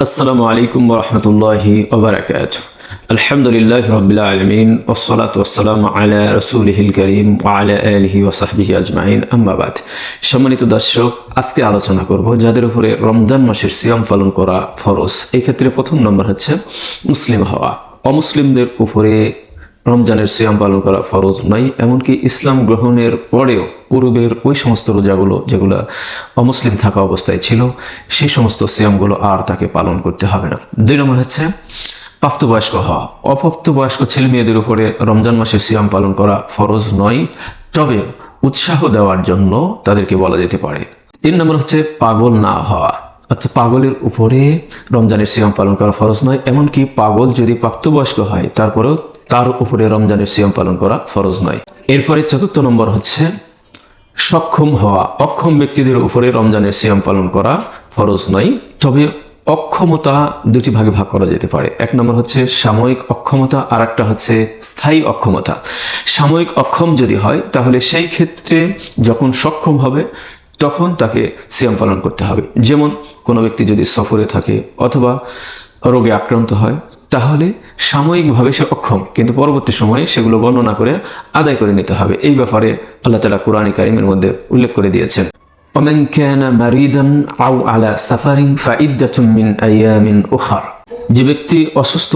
আসসালামু আলাইকুম ওয়া রাহমাতুল্লাহি ওয়া বারাকাতুহু। আলহামদুলিল্লাহি রাব্বিল আলামিন ওয়াস সালাতু ওয়াস সালামু আলা রাসূলিহিল কারীম ওয়া আলা আলিহি ওয়া সাহবিহি আজমাইন, আম্মা বাদ। সম্মানিত দর্শক, আজকে আলোচনা করব যাদের উপরে রমজান মাসের সিয়াম পালন করা ফরজ। এই ক্ষেত্রে প্রথম নম্বর হচ্ছে মুসলিম হওয়া। অমুসলিমদের উপরে রমজানের সিয়াম পালন করা ফরজ নয়, এমনকি ইসলাম গ্রহণের পরেও পূর্বের ওই সমস্ত রোজাগুলো যেগুলো অমুসলিম থাকা অবস্থায় ছিল, সেই সমস্ত সিয়ামগুলো আর তাকে পালন করতে হবে না। 2 নম্বর হচ্ছে প্রাপ্তবয়স্ক হওয়া। অপ্রাপ্তবয়স্ক ছেলে মেয়েদের উপরে রমজান মাসের সিয়াম পালন করা ফরজ নয়, তবে উৎসাহ দেওয়ার জন্য তাদেরকে বলা যেতে পারে। 3 নম্বর হচ্ছে পাগল না হওয়া, অর্থাৎ পাগলের উপরে রমজানের সিয়াম পালন করা ফরজ নয়, এমনকি পাগল যদি প্রাপ্তবয়স্ক হয় তারপরেও তার উপরে রমজানের সিয়াম পালন করা ফরজ নয়। এরপরে 4 নম্বর হচ্ছে সক্ষম হওয়া। অক্ষম ব্যক্তিদের উপরে রমজানের সিয়াম পালন করা ফরজ নয়, তবে অক্ষমতা 2টি ভাগে ভাগ করা যেতে পারে। 1 নম্বর হচ্ছে সাময়িক অক্ষমতা, আর একটা হচ্ছে স্থায়ী অক্ষমতা। সাময়িক অক্ষম যদি হয় তাহলে সেই ক্ষেত্রে যখন সক্ষম হবে তখন তাকে সিয়াম পালন করতে হবে। যেমন কোনো ব্যক্তি যদি সফরে থাকে অথবা রোগে আক্রান্ত হয়, তাহলে সাময়িকভাবে সে অক্ষম, কিন্তু পরবর্তী সময়ে সেগুলো বর্ণনা করে আদায় করে নিতে হবে। এই ব্যাপারে আল্লাহ তাআলা কোরআন কারীমের মধ্যে উল্লেখ করে দিয়েছেন, ومن كان مريضا أو على سفر فعدة من أيام أخر। যে ব্যক্তি অসুস্থ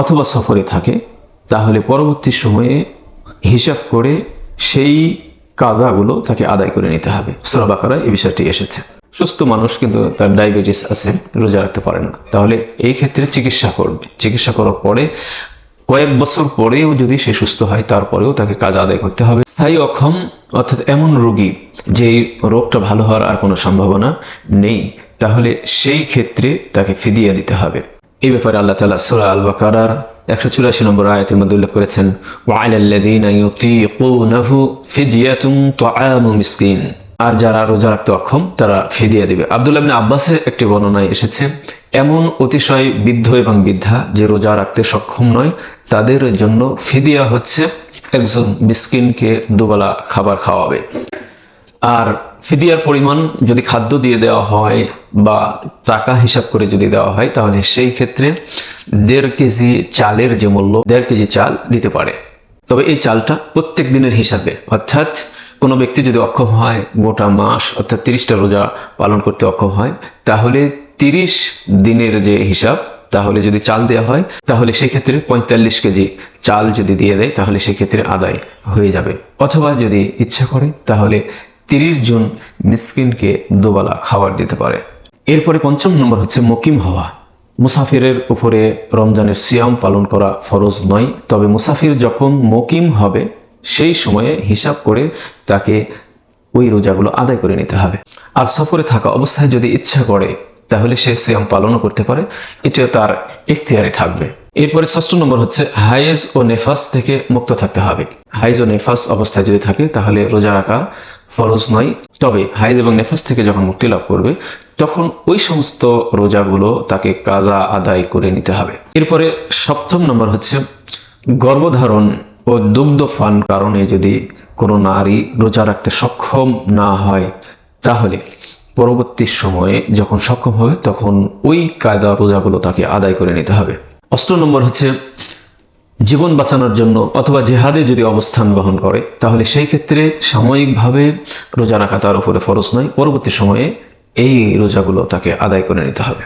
অথবা সফরে থাকে তাহলে পরবর্তী সময়ে হিসাব করে সেই কাজাগুলো তাকে আদায় করে নিতে হবে। সূরা বাকারায় এই বিষয়টি এসেছে। সুস্থ মানুষ কিন্তু তার ডায়াবেটিস আছে, রোজা রাখতে পারে না, তাহলে এই ক্ষেত্রে চিকিৎসা করবে। চিকিৎসা করার পরে কয়েক বছর পরেও যদি সে সুস্থ হয় তারপরেও তাকে কাজ আদায় করতে হবে। স্থায়ী অক্ষম অর্থাৎ এমন রোগী যে রোগটা ভালো হওয়ার আর কোনো সম্ভাবনা নেই, তাহলে সেই ক্ষেত্রে তাকে ফিদিয়া দিতে হবে। এই ব্যাপারে আল্লাহ তাআলা সূরা আল বাকারার 184 নম্বর আয়াতের মধ্যে উল্লেখ করেছেন, ওয়া আলাল্লাযীনা ইউতীকুনাহু ফিদিয়াতুন তুআমু মিসকিন। আর যারা রোজা রাখতে অক্ষম তারা ফিদিয়া দিবে। আব্দুল্লাহ ইবনে আব্বাসের একটি বর্ণনায় এসেছে, এমন অতিশয় বৃদ্ধ এবং বৃদ্ধা যে রোজা রাখতে সক্ষম নয়, তাদের জন্য ফিদিয়া হচ্ছে একজন মিসকিনকে দুবেলা খাবার খাওয়াবে। আর ফিদিয়ার পরিমাণ যদি খাদ্য দিয়ে দেওয়া হয় বা টাকা হিসাব করে যদি দেওয়া হয়, তাহলে সেই ক্ষেত্রে 1.5 কেজি চালের যে মূল্য, 1.5 কেজি চাল দিতে পারে। তবে এই চালটা প্রত্যেক দিনের হিসাবে, অর্থাৎ কোনো ব্যক্তি যদি অক্ষম হয় গোটা মাস অর্থাৎ 30টা রোজা পালন করতে অক্ষম হয়, তাহলে 30 দিনের যে হিসাব, তাহলে যদি চাল দেওয়া হয় তাহলে সেক্ষেত্রে 45 কেজি চাল যদি দিয়ে দেয় তাহলে সেক্ষেত্রে আদায় হয়ে যাবে। অথবা যদি ইচ্ছা করে তাহলে 30 জন মিসকিনকে দুবেলা খাবার দিতে পারে। এরপরে 5 নম্বর হচ্ছে মুকিম হওয়া। মুসাফিরের উপরে রমজানের সিয়াম পালন করা ফরজ নয়, তবে মুসাফির যখন মুকিম হবে সেই সময়ে হিসাব করে তাকে ওই রোজাগুলো আদায় করে নিতে হবে। আর সফরে থাকা অবস্থায় যদি ইচ্ছা করে তাহলে সে সিয়াম পালনও করতে পারে, এটা তার ইখতিয়ারে থাকবে। এরপরে 6 নম্বর হচ্ছে হায়েজ ও নেফাস থেকে মুক্ত থাকতে হবে। হায়েজ ও নেফাস অবস্থায় যদি থাকে তাহলে রোজা রাখা ফরজ নয়, তবে হায়েজ এবং নেফাস থেকে যখন মুক্তি লাভ করবে তখন ওই সমস্ত রোজাগুলো তাকে কাজা আদায় করে নিতে হবে। এরপরে 7 নম্বর হচ্ছে গর্ভধারণ ও দুগ্ধপান কারণে যদি কোনো নারী রোজা রাখতে সক্ষম না হয়, তাহলে পরবর্তী সময়ে যখন সক্ষম হবে তখন ওই কায়দা রোজাগুলো তাকে আদায় করে নিতে হবে। 8 নম্বর হচ্ছে জীবন বাঁচানোর জন্য অথবা জেহাদে যদি অবস্থান গ্রহণ করে তাহলে সেই ক্ষেত্রে সাময়িকভাবে রোজা রাখা তার উপরে ফরজ নয়, পরবর্তী সময়ে এই রোজাগুলো তাকে আদায় করে নিতে হবে।